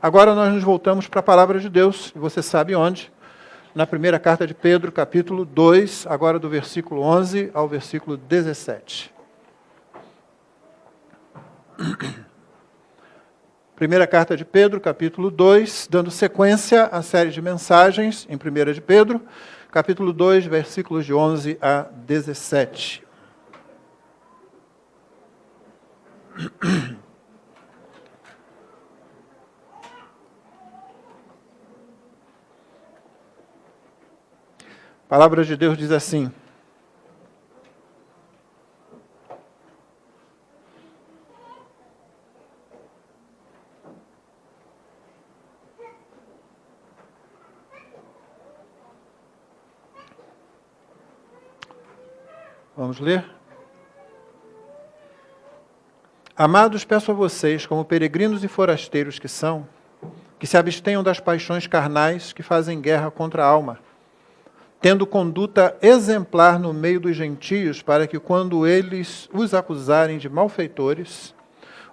Agora nós nos voltamos para a palavra de Deus, e você sabe onde? Na primeira carta de Pedro, capítulo 2, agora do versículo 11 ao versículo 17. Primeira carta de Pedro, capítulo 2, dando sequência à série de mensagens em 1 de Pedro, capítulo 2, versículos de 11 a 17. A palavra de Deus diz assim: vamos ler? Amados, peço a vocês, como peregrinos e forasteiros que são, que se abstenham das paixões carnais que fazem guerra contra a alma, tendo conduta exemplar no meio dos gentios, para que quando eles os acusarem de malfeitores,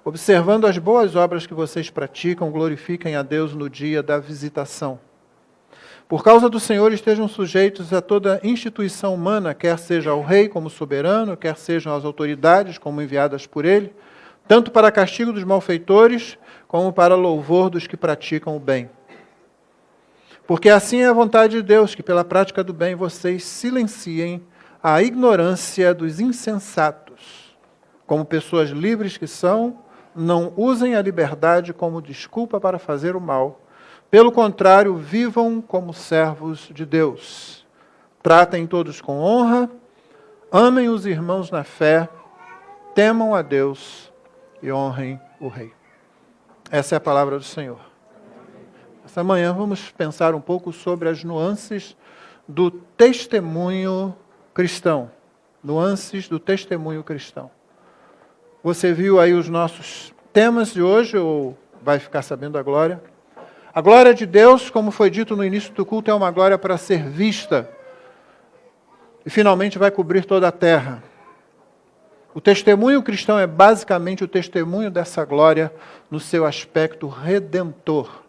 observando as boas obras que vocês praticam, glorifiquem a Deus no dia da visitação. Por causa do Senhor estejam sujeitos a toda instituição humana, quer seja ao rei como soberano, quer sejam as autoridades como enviadas por ele, tanto para castigo dos malfeitores, como para louvor dos que praticam o bem. Porque assim é a vontade de Deus, que pela prática do bem vocês silenciem a ignorância dos insensatos. Como pessoas livres que são, não usem a liberdade como desculpa para fazer o mal. Pelo contrário, vivam como servos de Deus. Tratem todos com honra, amem os irmãos na fé, temam a Deus e honrem o Rei. Essa é a palavra do Senhor. Essa manhã vamos pensar um pouco sobre as nuances do testemunho cristão. Nuances do testemunho cristão. Você viu aí os nossos temas de hoje, ou vai ficar sabendo a glória? A glória de Deus, como foi dito no início do culto, é uma glória para ser vista. E finalmente vai cobrir toda a terra. O testemunho cristão é basicamente o testemunho dessa glória no seu aspecto redentor.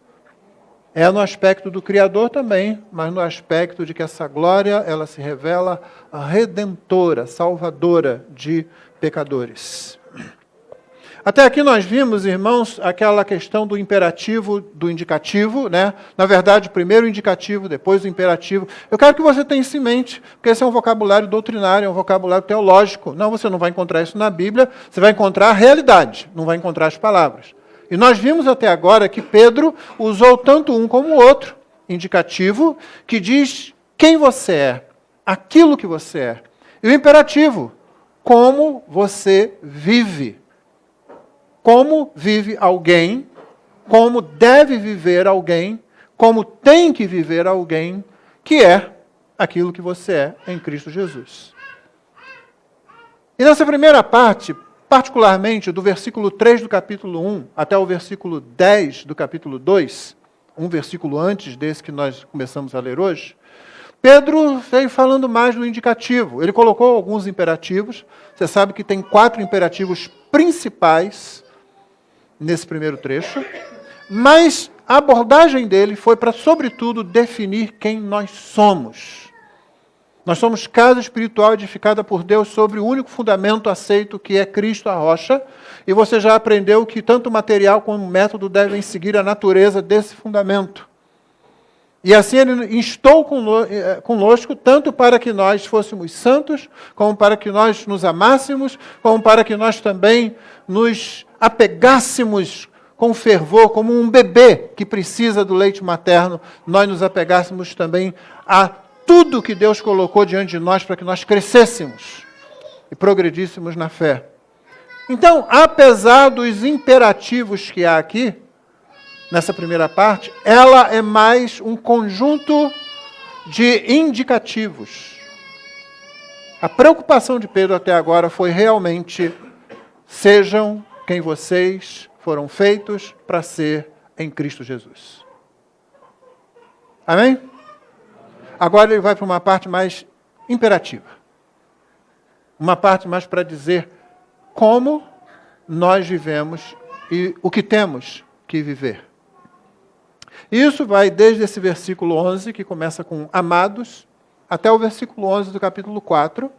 É no aspecto do Criador também, mas no aspecto de que essa glória, ela se revela redentora, salvadora de pecadores. Até aqui nós vimos, irmãos, aquela questão do imperativo, do indicativo, né? Na verdade, primeiro o indicativo, depois o imperativo. Eu quero que você tenha isso em mente, porque esse é um vocabulário doutrinário, é um vocabulário teológico. Não, você não vai encontrar isso na Bíblia, você vai encontrar a realidade, não vai encontrar as palavras. E nós vimos até agora que Pedro usou tanto um como o outro, indicativo, que diz quem você é, aquilo que você é. E o imperativo, como você vive. Como vive alguém, como deve viver alguém, como tem que viver alguém, que é aquilo que você é em Cristo Jesus. E nessa primeira parte, particularmente do versículo 3 do capítulo 1 até o versículo 10 do capítulo 2, um versículo antes desse que nós começamos a ler hoje, Pedro veio falando mais do indicativo. Ele colocou alguns imperativos. Você sabe que tem 4 imperativos principais nesse primeiro trecho, mas a abordagem dele foi para, sobretudo, definir quem nós somos. Nós somos casa espiritual edificada por Deus sobre o único fundamento aceito, que é Cristo a rocha, e você já aprendeu que tanto o material como o método devem seguir a natureza desse fundamento. E assim ele instou conosco, tanto para que nós fôssemos santos, como para que nós nos amássemos, como para que nós também nos apegássemos com fervor, como um bebê que precisa do leite materno, nós nos apegássemos também a tudo que Deus colocou diante de nós para que nós crescêssemos e progredíssemos na fé. Então, apesar dos imperativos que há aqui, nessa primeira parte, ela é mais um conjunto de indicativos. A preocupação de Pedro até agora foi realmente: sejam quem vocês foram feitos para ser em Cristo Jesus. Amém? Agora ele vai para uma parte mais imperativa. Uma parte mais para dizer como nós vivemos e o que temos que viver. Isso vai desde esse versículo 11, que começa com amados, até o versículo 11 do capítulo 4.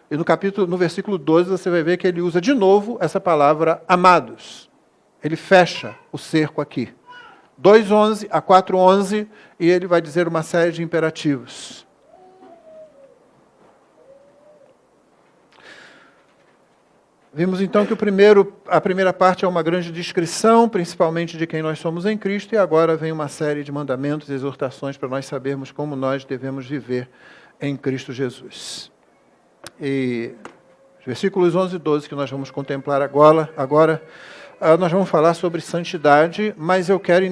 E no versículo 12 você vai ver que ele usa de novo essa palavra amados. Ele fecha o cerco aqui. 2:11 a 4:11, e ele vai dizer uma série de imperativos. Vimos então que a primeira parte é uma grande descrição, principalmente de quem nós somos em Cristo, e agora vem uma série de mandamentos e exortações para nós sabermos como nós devemos viver em Cristo Jesus. E os versículos 11 e 12 que nós vamos contemplar agora nós vamos falar sobre santidade, mas eu quero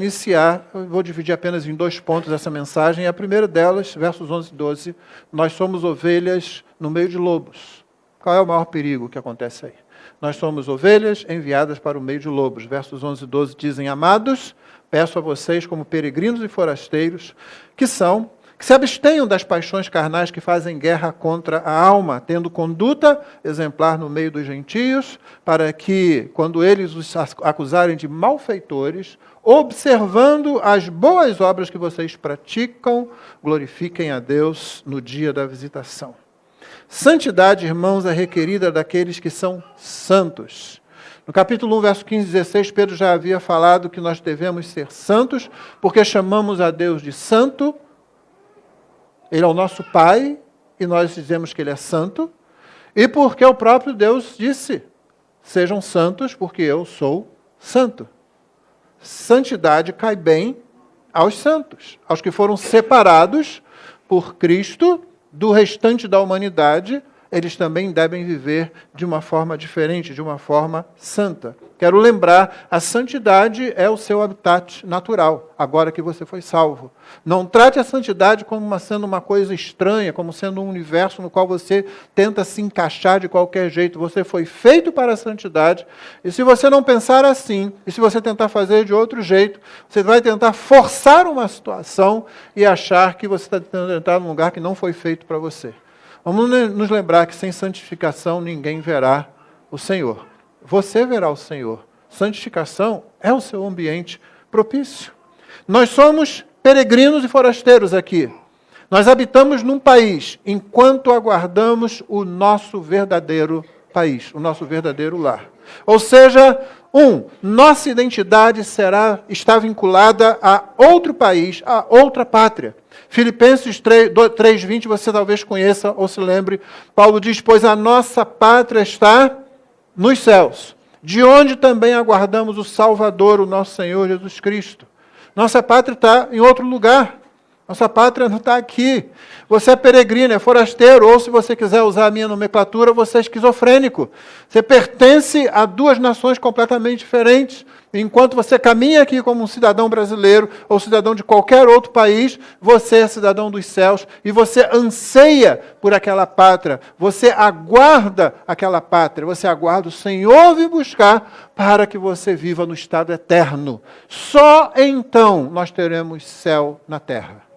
vou dividir apenas em 2 pontos essa mensagem. A primeira delas, versos 11 e 12, nós somos ovelhas no meio de lobos. Qual é o maior perigo que acontece aí? Nós somos ovelhas enviadas para o meio de lobos. Versos 11 e 12 dizem: amados, peço a vocês como peregrinos e forasteiros, que se abstenham das paixões carnais que fazem guerra contra a alma, tendo conduta exemplar no meio dos gentios, para que, quando eles os acusarem de malfeitores, observando as boas obras que vocês praticam, glorifiquem a Deus no dia da visitação. Santidade, irmãos, é requerida daqueles que são santos. No capítulo 1, verso 15 e 16, Pedro já havia falado que nós devemos ser santos, porque chamamos a Deus de santo. Ele é o nosso Pai, e nós dizemos que Ele é santo, e porque o próprio Deus disse: sejam santos, porque eu sou santo. Santidade cai bem aos santos, aos que foram separados por Cristo do restante da humanidade. Eles também devem viver de uma forma diferente, de uma forma santa. Quero lembrar, a santidade é o seu habitat natural, agora que você foi salvo. Não trate a santidade como sendo uma coisa estranha, como sendo um universo no qual você tenta se encaixar de qualquer jeito. Você foi feito para a santidade, e se você não pensar assim, e se você tentar fazer de outro jeito, você vai tentar forçar uma situação e achar que você está tentando entrar num lugar que não foi feito para você. Vamos nos lembrar que sem santificação ninguém verá o Senhor. Você verá o Senhor. Santificação é o seu ambiente propício. Nós somos peregrinos e forasteiros aqui. Nós habitamos num país enquanto aguardamos o nosso verdadeiro país, o nosso verdadeiro lar. Ou seja, nossa identidade está vinculada a outro país, a outra pátria. Filipenses 3:20, você talvez conheça ou se lembre. Paulo diz: pois a nossa pátria está nos céus, de onde também aguardamos o Salvador, o nosso Senhor Jesus Cristo. Nossa pátria está em outro lugar. Nossa pátria não está aqui. Você é peregrino, é forasteiro, ou se você quiser usar a minha nomenclatura, você é esquizofrênico. Você pertence a 2 nações completamente diferentes. Enquanto você caminha aqui como um cidadão brasileiro ou cidadão de qualquer outro país, você é cidadão dos céus e você anseia por aquela pátria. Você aguarda aquela pátria. Você aguarda o Senhor vir buscar para que você viva no estado eterno. Só então nós teremos céu na terra.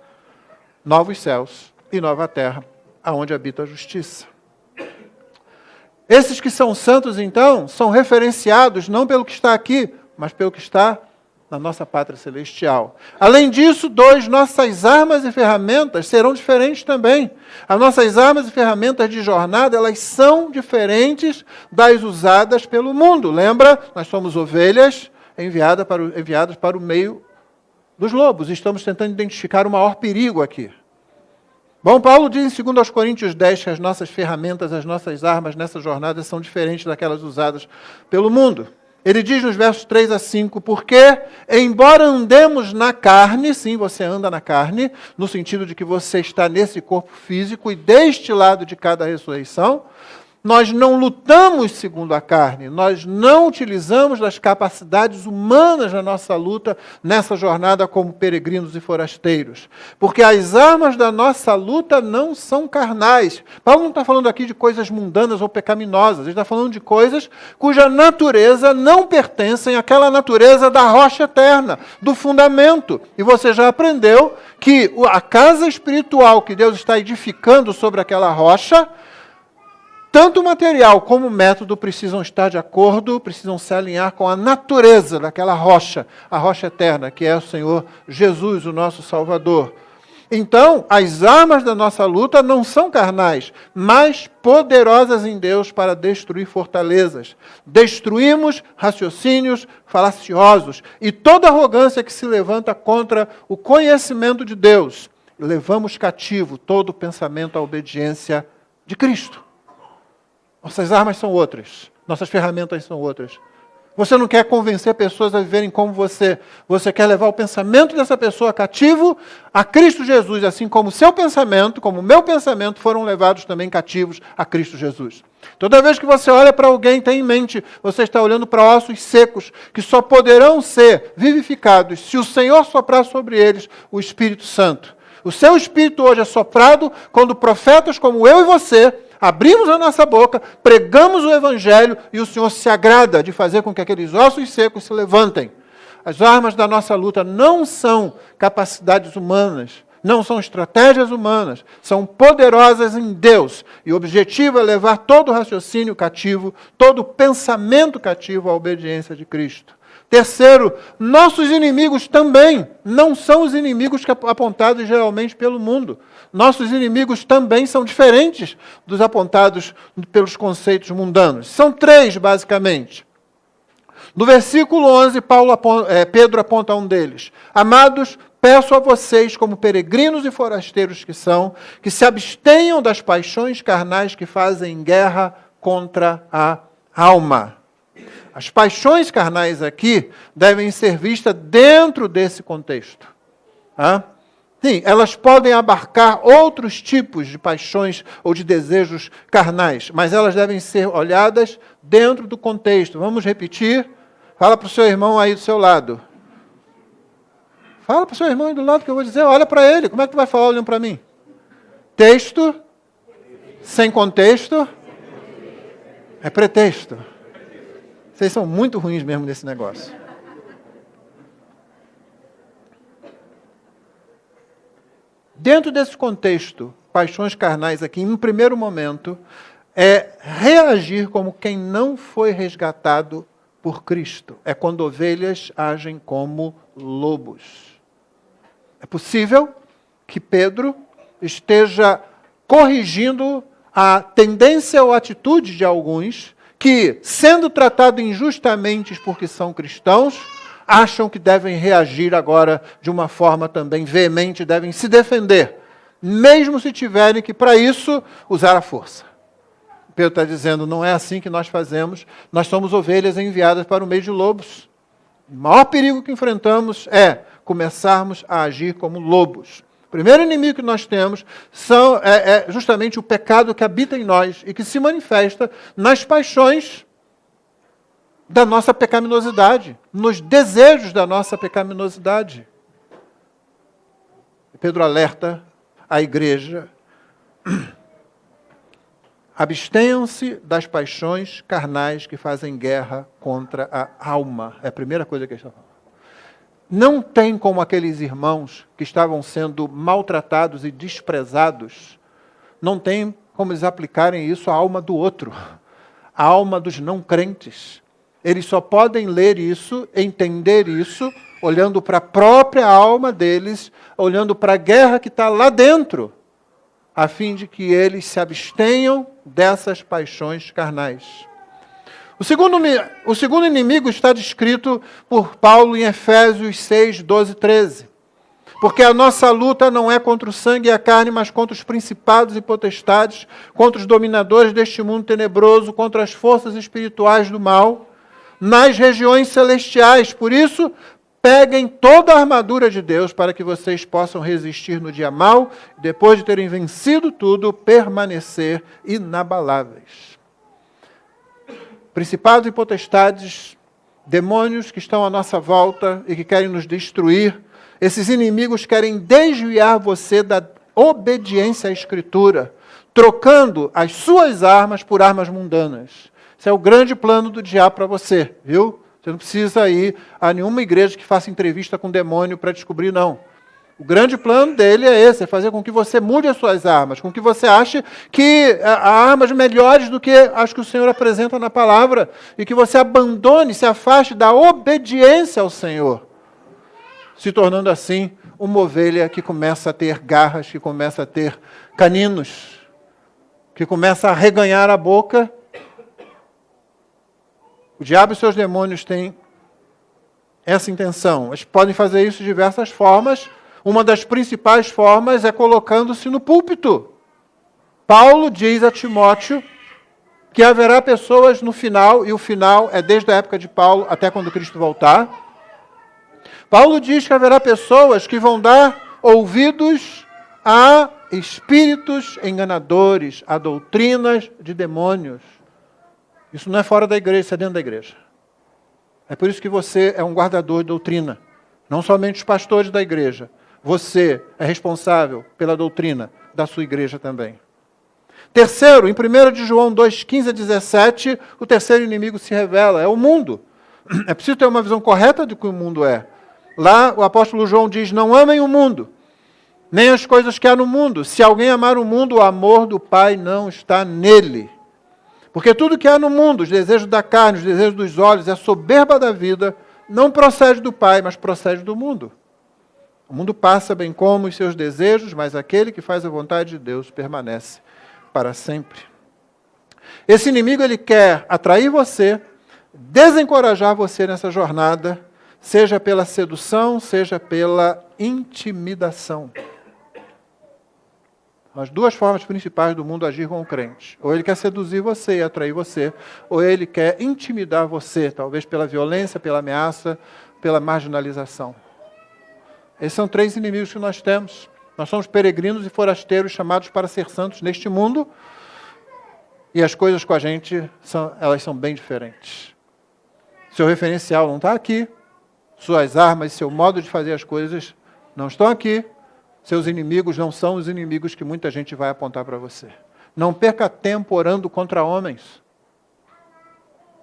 Novos céus e nova terra, aonde habita a justiça. Esses que são santos, então, são referenciados não pelo que está aqui, mas pelo que está na nossa pátria celestial. Além disso, nossas armas e ferramentas serão diferentes também. As nossas armas e ferramentas de jornada, elas são diferentes das usadas pelo mundo. Lembra? Nós somos ovelhas enviadas para o meio dos lobos. Estamos tentando identificar o maior perigo aqui. Bom, Paulo diz em 2 Coríntios 10 que as nossas ferramentas, as nossas armas nessa jornada são diferentes daquelas usadas pelo mundo. Ele diz nos versos 3 a 5, porque, embora andemos na carne, sim, você anda na carne, no sentido de que você está nesse corpo físico e deste lado de cada ressurreição, nós não lutamos segundo a carne, nós não utilizamos das capacidades humanas na nossa luta, nessa jornada como peregrinos e forasteiros. Porque as armas da nossa luta não são carnais. Paulo não está falando aqui de coisas mundanas ou pecaminosas, ele está falando de coisas cuja natureza não pertencem àquela natureza da rocha eterna, do fundamento. E você já aprendeu que a casa espiritual que Deus está edificando sobre aquela rocha Tanto o material como o método precisam estar de acordo, precisam se alinhar com a natureza daquela rocha, a rocha eterna, que é o Senhor Jesus, o nosso Salvador. Então, as armas da nossa luta não são carnais, mas poderosas em Deus para destruir fortalezas. Destruímos raciocínios falaciosos e toda arrogância que se levanta contra o conhecimento de Deus. Levamos cativo todo pensamento à obediência de Cristo. Nossas armas são outras, nossas ferramentas são outras. Você não quer convencer pessoas a viverem como você. Você quer levar o pensamento dessa pessoa cativo a Cristo Jesus, assim como o seu pensamento, como o meu pensamento, foram levados também cativos a Cristo Jesus. Toda vez que você olha para alguém, tem em mente, você está olhando para ossos secos, que só poderão ser vivificados se o Senhor soprar sobre eles o Espírito Santo. O seu Espírito hoje é soprado quando profetas como eu e você abrimos a nossa boca, pregamos o Evangelho e o Senhor se agrada de fazer com que aqueles ossos secos se levantem. As armas da nossa luta não são capacidades humanas, não são estratégias humanas, são poderosas em Deus. E o objetivo é levar todo o raciocínio cativo, todo o pensamento cativo à obediência de Cristo. Terceiro, nossos inimigos também não são os inimigos apontados geralmente pelo mundo. Nossos inimigos também são diferentes dos apontados pelos conceitos mundanos. São três, basicamente. No versículo 11, Pedro aponta um deles. Amados, peço a vocês, como peregrinos e forasteiros que são, que se abstenham das paixões carnais que fazem guerra contra a alma. As paixões carnais aqui devem ser vistas dentro desse contexto. Sim, elas podem abarcar outros tipos de paixões ou de desejos carnais, mas elas devem ser olhadas dentro do contexto. Vamos repetir? Fala para o seu irmão aí do seu lado. Fala para o seu irmão aí do lado que eu vou dizer, olha para ele. Como é que tu vai falar olhando para mim? Texto sem contexto é pretexto. Vocês são muito ruins mesmo nesse negócio. Dentro desse contexto, paixões carnais aqui, em um primeiro momento, é reagir como quem não foi resgatado por Cristo. É quando ovelhas agem como lobos. É possível que Pedro esteja corrigindo a tendência ou atitude de alguns que, sendo tratados injustamente porque são cristãos, acham que devem reagir agora de uma forma também veemente, devem se defender, mesmo se tiverem que, para isso, usar a força. Pedro está dizendo, não é assim que nós fazemos, nós somos ovelhas enviadas para o meio de lobos. O maior perigo que enfrentamos é começarmos a agir como lobos. O primeiro inimigo que nós temos é justamente o pecado que habita em nós e que se manifesta nas paixões da nossa pecaminosidade, nos desejos da nossa pecaminosidade. Pedro alerta a igreja, abstenham-se das paixões carnais que fazem guerra contra a alma. É a primeira coisa que ele está falando. Não tem como aqueles irmãos que estavam sendo maltratados e desprezados, não tem como eles aplicarem isso à alma do outro, à alma dos não crentes. Eles só podem ler isso, entender isso, olhando para a própria alma deles, olhando para a guerra que está lá dentro, a fim de que eles se abstenham dessas paixões carnais. O segundo inimigo está descrito por Paulo em Efésios 6, 12 e 13. Porque a nossa luta não é contra o sangue e a carne, mas contra os principados e potestades, contra os dominadores deste mundo tenebroso, contra as forças espirituais do mal, nas regiões celestiais. Por isso, peguem toda a armadura de Deus para que vocês possam resistir no dia mau, depois de terem vencido tudo, permanecer inabaláveis. Principados e potestades, demônios que estão à nossa volta e que querem nos destruir, esses inimigos querem desviar você da obediência à Escritura, trocando as suas armas por armas mundanas. Esse é o grande plano do diabo para você, viu? Você não precisa ir a nenhuma igreja que faça entrevista com demônio para descobrir, não. O grande plano dele é esse, é fazer com que você mude as suas armas, com que você ache que há armas melhores do que as que o Senhor apresenta na palavra, e que você abandone, se afaste da obediência ao Senhor, se tornando assim uma ovelha que começa a ter garras, que começa a ter caninos, que começa a reganhar a boca. O diabo e seus demônios têm essa intenção. Eles podem fazer isso de diversas formas. Uma das principais formas é colocando-se no púlpito. Paulo diz a Timóteo que haverá pessoas no final, e o final é desde a época de Paulo até quando Cristo voltar. Paulo diz que haverá pessoas que vão dar ouvidos a espíritos enganadores, a doutrinas de demônios. Isso não é fora da igreja, isso é dentro da igreja. É por isso que você é um guardador de doutrina. Não somente os pastores da igreja. Você é responsável pela doutrina da sua igreja também. Terceiro, em 1 de João 2, 15 a 17, o terceiro inimigo se revela, é o mundo. É preciso ter uma visão correta do que o mundo é. Lá o apóstolo João diz, não amem o mundo, nem as coisas que há no mundo. Se alguém amar o mundo, o amor do Pai não está nele. Porque tudo que há no mundo, os desejos da carne, os desejos dos olhos, a soberba da vida, não procede do Pai, mas procede do mundo. O mundo passa bem como os seus desejos, mas aquele que faz a vontade de Deus permanece para sempre. Esse inimigo, ele quer atrair você, desencorajar você nessa jornada, seja pela sedução, seja pela intimidação. As duas formas principais do mundo agir com o crente. Ou ele quer seduzir você e atrair você, ou ele quer intimidar você, talvez pela violência, pela ameaça, pela marginalização. Esses são três inimigos que nós temos. Nós somos peregrinos e forasteiros chamados para ser santos neste mundo, e as coisas com a gente, elas são bem diferentes. Seu referencial não está aqui, suas armas, seu modo de fazer as coisas não estão aqui, seus inimigos não são os inimigos que muita gente vai apontar para você. Não perca tempo orando contra homens.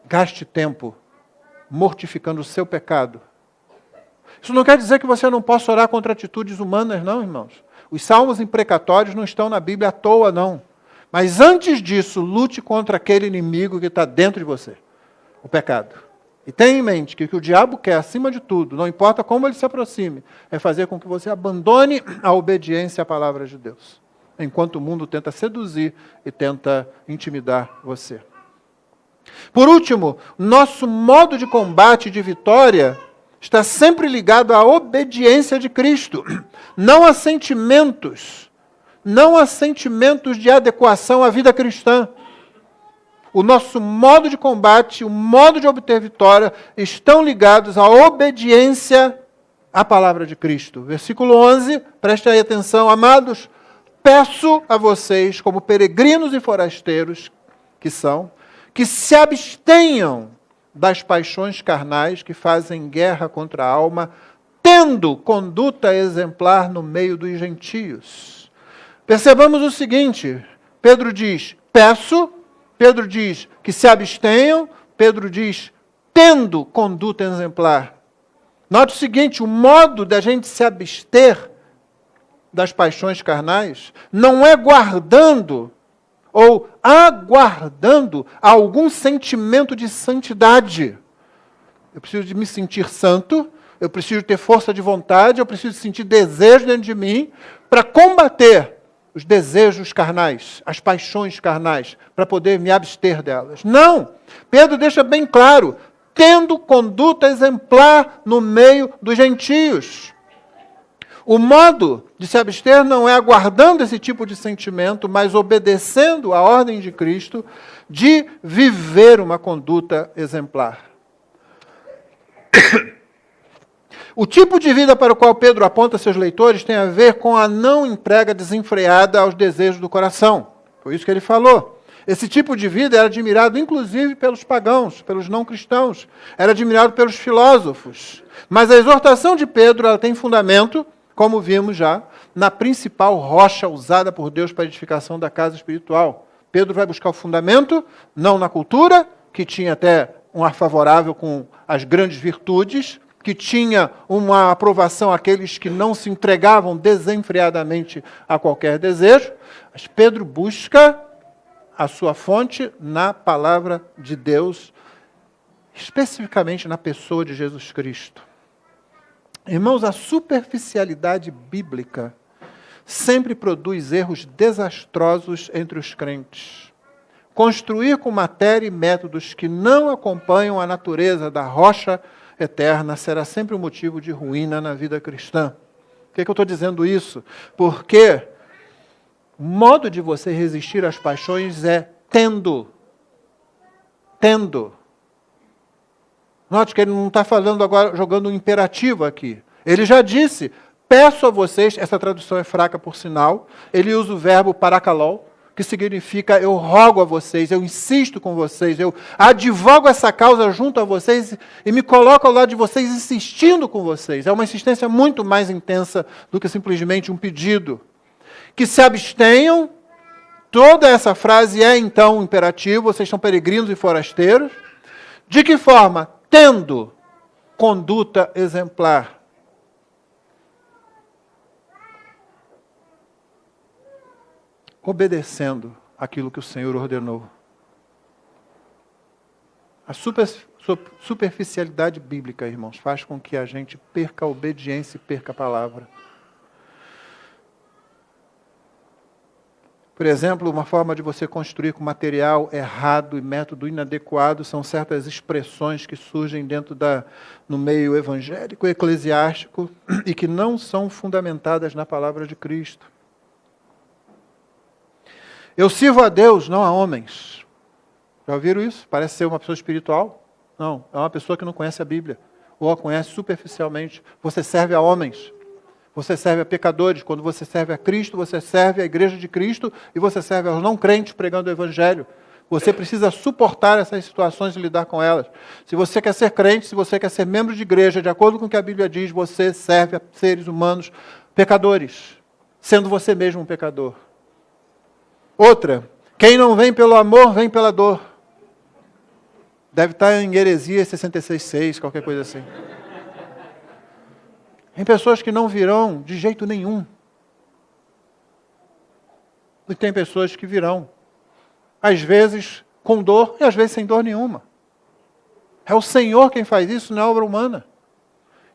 Gaste tempo mortificando o seu pecado. Isso não quer dizer que você não possa orar contra atitudes humanas, não, irmãos. Os salmos imprecatórios não estão na Bíblia à toa, não. Mas antes disso, lute contra aquele inimigo que está dentro de você, o pecado. E tenha em mente que o que o diabo quer, acima de tudo, não importa como ele se aproxime, é fazer com que você abandone a obediência à palavra de Deus, enquanto o mundo tenta seduzir e tenta intimidar você. Por último, nosso modo de combate e de vitória está sempre ligado à obediência de Cristo, não a sentimentos de adequação à vida cristã. O nosso modo de combate, o modo de obter vitória, estão ligados à obediência à palavra de Cristo. Versículo 11, preste aí atenção, amados, peço a vocês, como peregrinos e forasteiros que são, que se abstenham das paixões carnais que fazem guerra contra a alma, tendo conduta exemplar no meio dos gentios. Percebamos o seguinte, Pedro diz, peço, Pedro diz que se abstenham, Pedro diz, tendo conduta exemplar. Note o seguinte, o modo da gente se abster das paixões carnais não é guardando ou aguardando algum sentimento de santidade. Eu preciso de me sentir santo, eu preciso ter força de vontade, eu preciso sentir desejo dentro de mim para combater os desejos carnais, as paixões carnais, para poder me abster delas. Não! Pedro deixa bem claro, tendo conduta exemplar no meio dos gentios. O modo de se abster não é aguardando esse tipo de sentimento, mas obedecendo à ordem de Cristo de viver uma conduta exemplar. O tipo de vida para o qual Pedro aponta seus leitores tem a ver com a não entrega desenfreada aos desejos do coração. Foi isso que ele falou. Esse tipo de vida era admirado inclusive pelos pagãos, pelos não cristãos. Era admirado pelos filósofos. Mas a exortação de Pedro ela tem fundamento, como vimos já, na principal rocha usada por Deus para a edificação da casa espiritual. Pedro vai buscar o fundamento, não na cultura, que tinha até um ar favorável com as grandes virtudes, que tinha uma aprovação àqueles que não se entregavam desenfreadamente a qualquer desejo, mas Pedro busca a sua fonte na palavra de Deus, especificamente na pessoa de Jesus Cristo. Irmãos, a superficialidade bíblica sempre produz erros desastrosos entre os crentes. Construir com matéria e métodos que não acompanham a natureza da rocha eterna será sempre um motivo de ruína na vida cristã. Por que eu estou dizendo isso? Porque o modo de você resistir às paixões é tendo. Note que ele não está falando agora, jogando um imperativo aqui. Ele já disse, peço a vocês, essa tradução é fraca por sinal, ele usa o verbo parakalol, que significa eu rogo a vocês, eu insisto com vocês, eu advogo essa causa junto a vocês e me coloco ao lado de vocês insistindo com vocês. É uma insistência muito mais intensa do que simplesmente um pedido. Que se abstenham, toda essa frase é então um imperativo, vocês são peregrinos e forasteiros. De que forma? Tendo conduta exemplar. Obedecendo aquilo que o Senhor ordenou. A superficialidade bíblica, irmãos, faz com que a gente perca a obediência e perca a palavra. Por exemplo, uma forma de você construir com material errado e método inadequado são certas expressões que surgem no meio evangélico e eclesiástico e que não são fundamentadas na palavra de Cristo. Eu sirvo a Deus, não a homens. Já ouviram isso? Parece ser uma pessoa espiritual? Não, é uma pessoa que não conhece a Bíblia, ou a conhece superficialmente. Você serve a homens, você serve a pecadores. Quando você serve a Cristo, você serve a igreja de Cristo e você serve aos não crentes pregando o Evangelho. Você precisa suportar essas situações e lidar com elas. Se você quer ser crente, se você quer ser membro de igreja, de acordo com o que a Bíblia diz, você serve a seres humanos pecadores, sendo você mesmo um pecador. Outra, quem não vem pelo amor, vem pela dor. Deve estar em Heresias 66:6, qualquer coisa assim. Tem pessoas que não virão de jeito nenhum. E tem pessoas que virão. Às vezes com dor e às vezes sem dor nenhuma. É o Senhor quem faz isso, não é obra humana.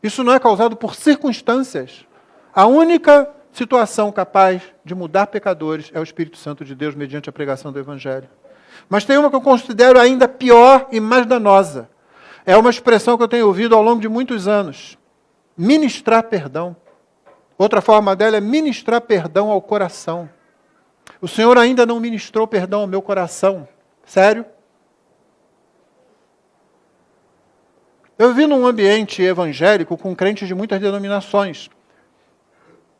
Isso não é causado por circunstâncias. A única situação capaz de mudar pecadores é o Espírito Santo de Deus mediante a pregação do Evangelho. Mas tem uma que eu considero ainda pior e mais danosa. É uma expressão que eu tenho ouvido ao longo de muitos anos. Ministrar perdão. Outra forma dela é ministrar perdão ao coração. O Senhor ainda não ministrou perdão ao meu coração. Sério? Eu vivi num ambiente evangélico com crentes de muitas denominações.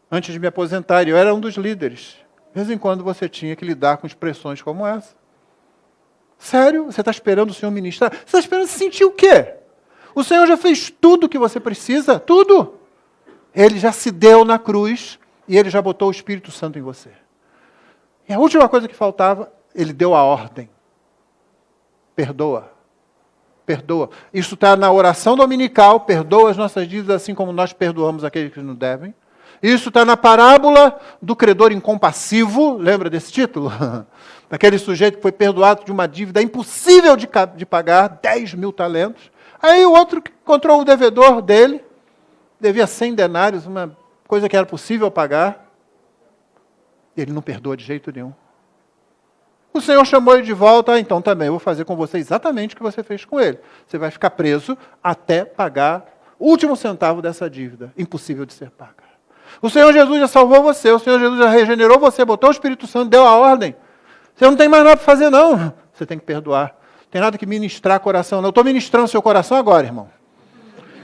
Antes de me aposentar, eu era um dos líderes. De vez em quando você tinha que lidar com expressões como essa. Sério? Você está esperando o Senhor ministrar? Você está esperando sentir o quê? O Senhor já fez tudo o que você precisa, tudo. Ele já se deu na cruz e Ele já botou o Espírito Santo em você. E a última coisa que faltava, Ele deu a ordem. Perdoa. Perdoa. Isso está na oração dominical, perdoa as nossas dívidas assim como nós perdoamos aqueles que nos devem. Isso está na parábola do credor incompassivo, lembra desse título? Daquele sujeito que foi perdoado de uma dívida impossível de pagar, 10.000 talentos. Aí o outro que encontrou o devedor dele, devia 100 denários, uma coisa que era possível pagar. Ele não perdoa de jeito nenhum. O Senhor chamou ele de volta, então também eu vou fazer com você exatamente o que você fez com ele. Você vai ficar preso até pagar o último centavo dessa dívida, impossível de ser paga. O Senhor Jesus já salvou você, o Senhor Jesus já regenerou você, botou o Espírito Santo, deu a ordem. Você não tem mais nada para fazer, não. Você tem que perdoar. Não tem nada que ministrar coração, não. Eu estou ministrando seu coração agora, irmão.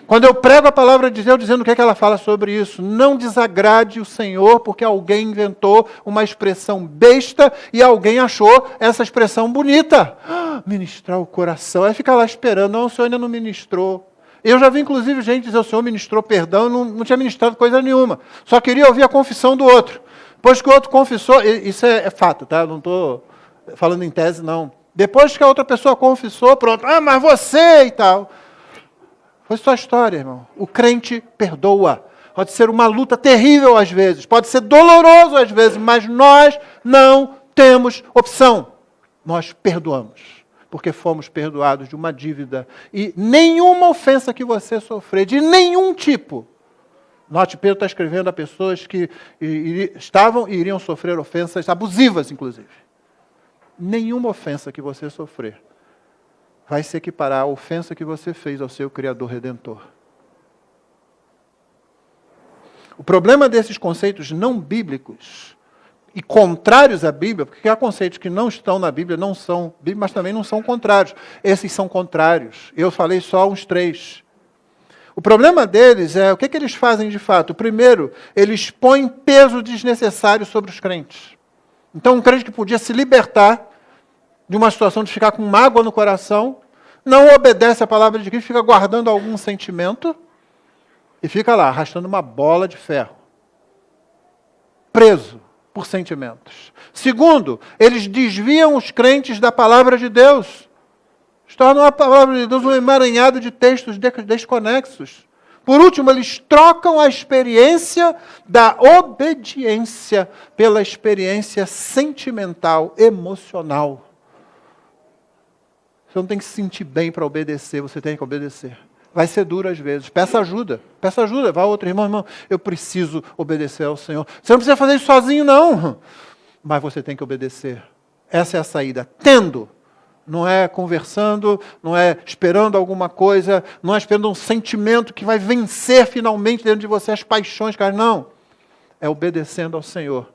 Quando eu prego a palavra de Deus, dizendo o que é que ela fala sobre isso, não desagrade o Senhor, porque alguém inventou uma expressão besta e alguém achou essa expressão bonita. Ministrar o coração. Aí fica lá esperando. Não, o Senhor ainda não ministrou. Eu já vi, inclusive, gente dizer, o Senhor ministrou perdão, não tinha ministrado coisa nenhuma. Só queria ouvir a confissão do outro. Depois que o outro confessou, isso é fato, tá? Não estou falando em tese, não. Depois que a outra pessoa confessou, pronto, mas você e tal. Foi só história, irmão. O crente perdoa. Pode ser uma luta terrível às vezes, pode ser doloroso às vezes, mas nós não temos opção. Nós perdoamos, porque fomos perdoados de uma dívida. E nenhuma ofensa que você sofrer, de nenhum tipo. Note, Pedro está escrevendo a pessoas que estavam e iriam sofrer ofensas abusivas, inclusive. Nenhuma ofensa que você sofrer vai se equiparar à ofensa que você fez ao seu Criador Redentor. O problema desses conceitos não bíblicos e contrários à Bíblia, porque há conceitos que não estão na Bíblia, não são bíblicos, mas também não são contrários. Esses são contrários. Eu falei só uns 3. O problema deles é, o que eles fazem de fato? Primeiro, eles põem peso desnecessário sobre os crentes. Então, um crente que podia se libertar de uma situação de ficar com mágoa no coração, não obedece à palavra de Cristo, fica guardando algum sentimento e fica lá, arrastando uma bola de ferro. Preso por sentimentos. Segundo, eles desviam os crentes da palavra de Deus. Tornam a palavra de Deus um emaranhado de textos desconexos. Por último, eles trocam a experiência da obediência pela experiência sentimental, emocional. Você não tem que se sentir bem para obedecer, você tem que obedecer. Vai ser duro às vezes. Peça ajuda. Peça ajuda. Vá a outro irmão, eu preciso obedecer ao Senhor. Você não precisa fazer isso sozinho, não. Mas você tem que obedecer. Essa é a saída. Tendo. Não é conversando, não é esperando alguma coisa, não é esperando um sentimento que vai vencer finalmente dentro de você as paixões, cara. Não. É obedecendo ao Senhor.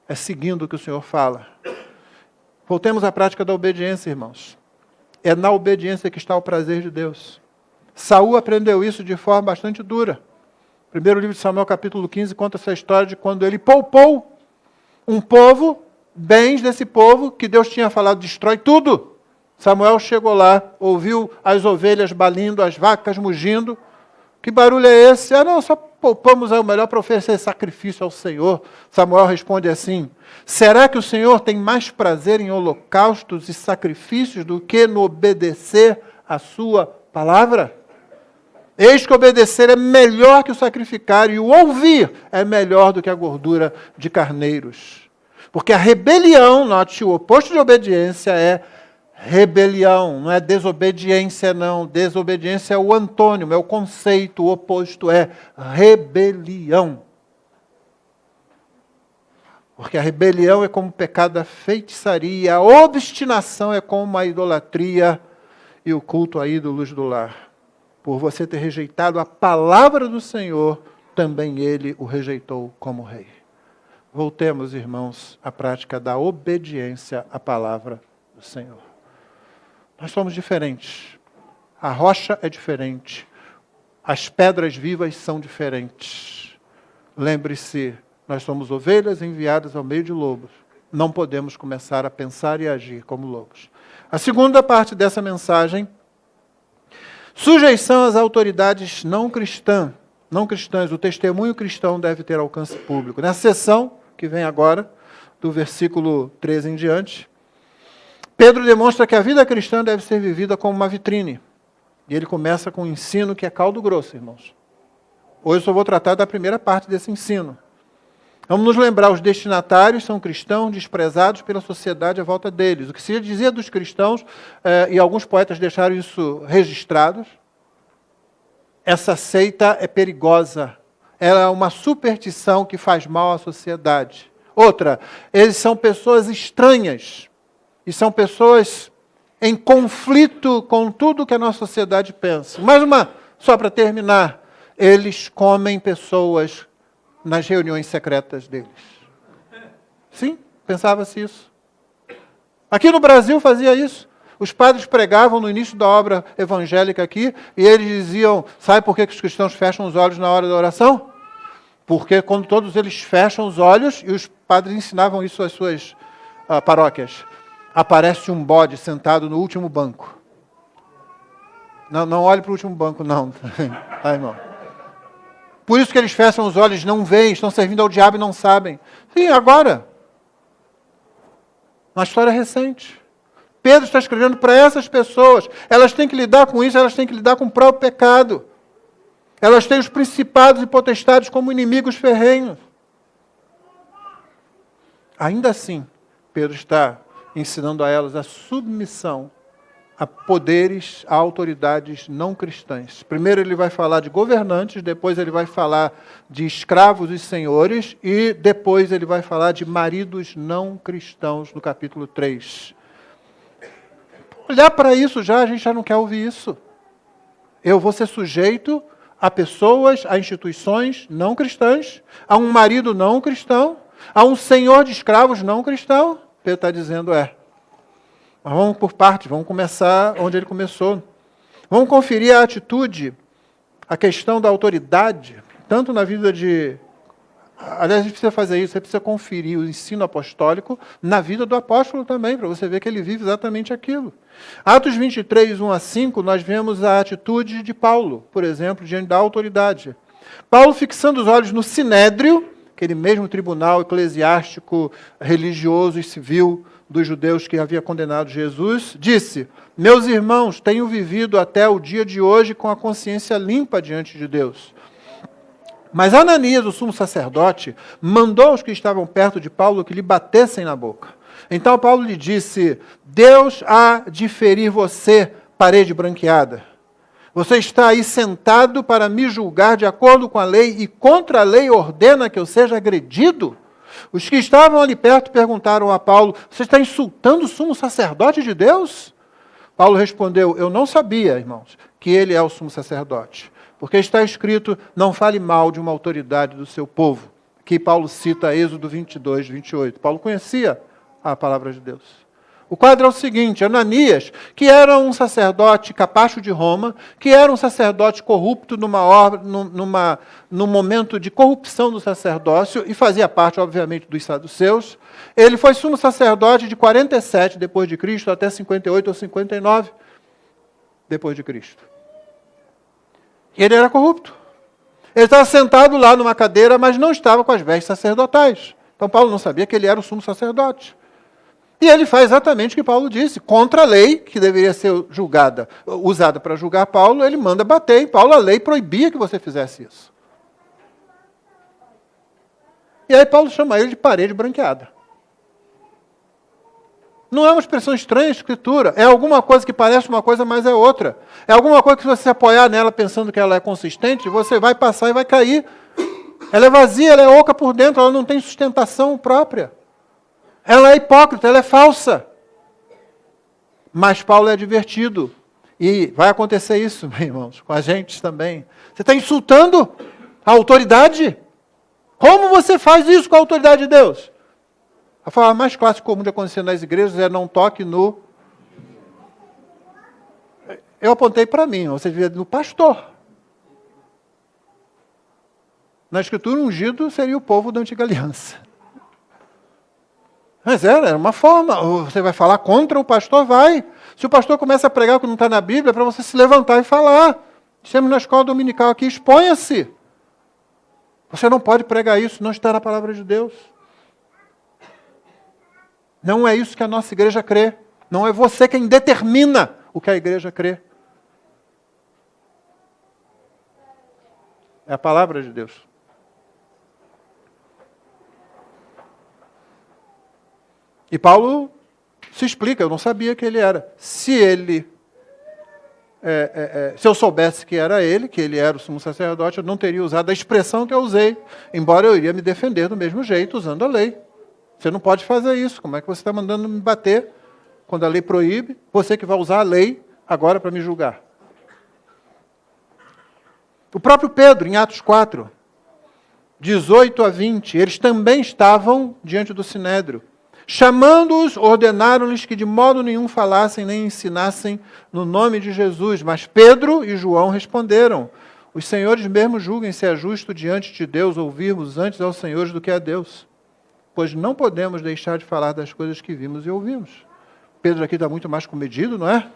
É seguindo o que o Senhor fala. Voltemos à prática da obediência, irmãos. É na obediência que está o prazer de Deus. Saul aprendeu isso de forma bastante dura. Primeiro livro de Samuel, capítulo 15, conta essa história de quando ele poupou um povo, bens desse povo, que Deus tinha falado, destrói tudo. Samuel chegou lá, ouviu as ovelhas balindo, as vacas mugindo. Que barulho é esse? Não, só poupamos o melhor para oferecer sacrifício ao Senhor. Samuel responde assim, será que o Senhor tem mais prazer em holocaustos e sacrifícios do que no obedecer à sua palavra? Eis que obedecer é melhor que o sacrificar, e o ouvir é melhor do que a gordura de carneiros. Porque a rebelião, note, o oposto de obediência é rebelião, não é desobediência, não. Desobediência é o antônimo, é o conceito, o oposto é rebelião. Porque a rebelião é como o pecado da feitiçaria, a obstinação é como a idolatria e o culto a ídolos do lar. Por você ter rejeitado a palavra do Senhor, também ele o rejeitou como rei. Voltemos, irmãos, à prática da obediência à palavra do Senhor. Nós somos diferentes. A rocha é diferente. As pedras vivas são diferentes. Lembre-se, nós somos ovelhas enviadas ao meio de lobos. Não podemos começar a pensar e agir como lobos. A segunda parte dessa mensagem, sujeição às autoridades não cristãs. O testemunho cristão deve ter alcance público. Nessa sessão, que vem agora, do versículo 13 em diante, Pedro demonstra que a vida cristã deve ser vivida como uma vitrine. E ele começa com um ensino que é caldo grosso, irmãos. Hoje eu só vou tratar da primeira parte desse ensino. Vamos nos lembrar, os destinatários são cristãos desprezados pela sociedade à volta deles. O que se dizia dos cristãos, e alguns poetas deixaram isso registrados, essa seita é perigosa. Ela é uma superstição que faz mal à sociedade. Outra, eles são pessoas estranhas. E são pessoas em conflito com tudo que a nossa sociedade pensa. Mais uma, só para terminar. Eles comem pessoas nas reuniões secretas deles. Sim, pensava-se isso. Aqui no Brasil fazia isso. Os padres pregavam no início da obra evangélica aqui, e eles diziam, sabe por que os cristãos fecham os olhos na hora da oração? Porque quando todos eles fecham os olhos, e os padres ensinavam isso às suas paróquias, aparece um bode sentado no último banco. Não olhe para o último banco, não. Tá, irmão? Por isso que eles fecham os olhos, não veem, estão servindo ao diabo e não sabem. Sim, agora. Uma história recente. Pedro está escrevendo para essas pessoas. Elas têm que lidar com isso, elas têm que lidar com o próprio pecado. Elas têm os principados e potestades como inimigos ferrenhos. Ainda assim, Pedro está ensinando a elas a submissão a poderes, a autoridades não cristãs. Primeiro ele vai falar de governantes, depois ele vai falar de escravos e senhores, e depois ele vai falar de maridos não cristãos, no capítulo 3. Olhar para isso já, a gente já não quer ouvir isso. Eu vou ser sujeito a pessoas, a instituições não cristãs, a um marido não cristão, a um senhor de escravos não cristão. Pedro está dizendo, mas vamos por partes, vamos começar onde ele começou. Vamos conferir a atitude, a questão da autoridade, tanto na vida de... Aliás, a gente precisa fazer isso, você precisa conferir o ensino apostólico na vida do apóstolo também, para você ver que ele vive exatamente aquilo. Atos 23, 1 a 5, nós vemos a atitude de Paulo, por exemplo, diante da autoridade. Paulo, fixando os olhos no Sinédrio, aquele mesmo tribunal eclesiástico, religioso e civil dos judeus que havia condenado Jesus, disse: meus irmãos, tenho vivido até o dia de hoje com a consciência limpa diante de Deus. Mas Ananias, o sumo sacerdote, mandou aos que estavam perto de Paulo que lhe batessem na boca. Então Paulo lhe disse: Deus há de ferir você, parede branqueada. Você está aí sentado para me julgar de acordo com a lei e contra a lei ordena que eu seja agredido? Os que estavam ali perto perguntaram a Paulo: você está insultando o sumo sacerdote de Deus? Paulo respondeu: eu não sabia, irmãos, que ele é o sumo sacerdote. Porque está escrito: não fale mal de uma autoridade do seu povo. Aqui Paulo cita Êxodo 22, 28. Paulo conhecia a palavra de Deus. O quadro é o seguinte: Ananias, que era um sacerdote capacho de Roma, que era um sacerdote corrupto num momento de corrupção do sacerdócio, e fazia parte, obviamente, dos saduceus, ele foi sumo sacerdote de 47 depois de Cristo até 58 ou 59 depois de Cristo. E ele era corrupto. Ele estava sentado lá numa cadeira, mas não estava com as vestes sacerdotais. Então Paulo não sabia que ele era o sumo sacerdote. E ele faz exatamente o que Paulo disse. Contra a lei, que deveria ser usada para julgar Paulo, ele manda bater em Paulo. A lei proibia que você fizesse isso. E aí Paulo chama ele de parede branqueada. Não é uma expressão estranha a escritura. É alguma coisa que parece uma coisa, mas é outra. É alguma coisa que se você apoiar nela pensando que ela é consistente, você vai passar e vai cair. Ela é vazia, ela é oca por dentro, ela não tem sustentação própria. Ela é hipócrita, ela é falsa. Mas Paulo é advertido. E vai acontecer isso, meus irmãos, com a gente também. Você está insultando a autoridade? Como você faz isso com a autoridade de Deus? A forma mais clássica comum de acontecer nas igrejas é: não toque no... Eu apontei para mim, você devia no pastor. Na escritura, ungido seria o povo da antiga aliança. Mas era uma forma. Você vai falar contra o pastor? Vai. Se o pastor começa a pregar o que não está na Bíblia, é para você se levantar e falar. Estamos na escola dominical aqui, exponha-se. Você não pode pregar isso, não está na palavra de Deus. Não é isso que a nossa igreja crê. Não é você quem determina o que a igreja crê. É a palavra de Deus. E Paulo se explica: eu não sabia que ele era. Se eu soubesse que era ele, que ele era o sumo sacerdote, eu não teria usado a expressão que eu usei, embora eu iria me defender do mesmo jeito, usando a lei. Você não pode fazer isso. Como é que você está mandando me bater quando a lei proíbe? Você que vai usar a lei agora para me julgar. O próprio Pedro, em Atos 4, 18 a 20, eles também estavam diante do Sinédrio. Chamando-os, ordenaram-lhes que de modo nenhum falassem nem ensinassem no nome de Jesus. Mas Pedro e João responderam: os senhores mesmo julguem se é justo diante de Deus ouvirmos antes aos senhores do que a Deus. Pois não podemos deixar de falar das coisas que vimos e ouvimos. Pedro aqui está muito mais comedido, não é?